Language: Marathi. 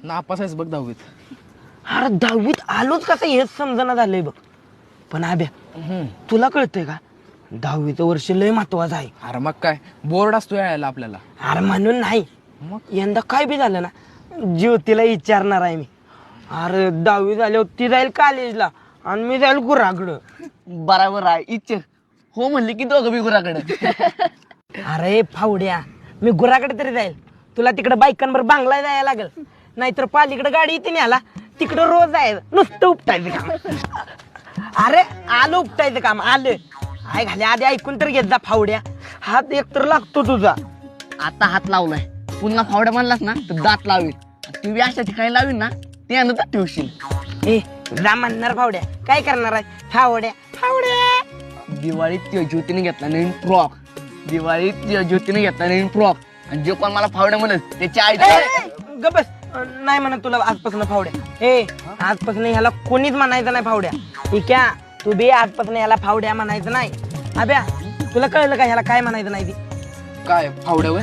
नापास आहेस बघ 10वीत. अरे 10वीत आलोच कसं हेच समजना झालंय बघ. पण आब्या तुला कळतंय का 10वीचं वर्ष लय महत्वाचं आहे. अरे मग काय बोर्ड असतो यायला आपल्याला. अरे म्हणून नाही मग यंदा काय बी झालं ना ज्योतीला विचारणार आहे मी. अरे 10वी झाल्यावर ती जाईल कॉलेजला आणि मी जाईल गुराकडं. बराबर आहे इच्छा हो म्हणली की दोघं बी गुराकडे. अरे फावड्या मी गुराकडे तरी जाईल, तुला तिकडे बायकांवर बांगला जायला लागल. नाहीतर पालीकडे गाडी येते न्याला तिकडं रोज जायचं नुसतं उपटायचं काम. अरे आलं उपटायचं काम आलं. आय घाले आधी ऐकून तर घेत जा फावड्या, हात एक तर लागतो तुझा. आता हात लावलाय पुन्हा फावड्या म्हणलास ना तर दात लावेल. ती बी अशा ठिकाणी लावीन ना ते तर ठेवशील. ए जा म्हणणार फावड्या, काय करणार आहे फावड्या फावड्या. दिवाळीत त्या ज्योतीने घेतला नवीन फ्रॉक. दिवाळीत त्या ज्योतीने घेतला नवीन फ्रॉक आणि जे कोण मला फावड्या म्हणत त्याची आई गबस नाही म्हणत तुला आजपासून फावड्या. हे आजपासून ह्याला कोणीच म्हणायचं नाही फावड्या. ठीक आहे तू बी आजपासून ह्याला फावड्या म्हणायचं नाही. अभ्या तुला कळलं का ह्याला काय म्हणायचं नाही ती. काय फावड्या वय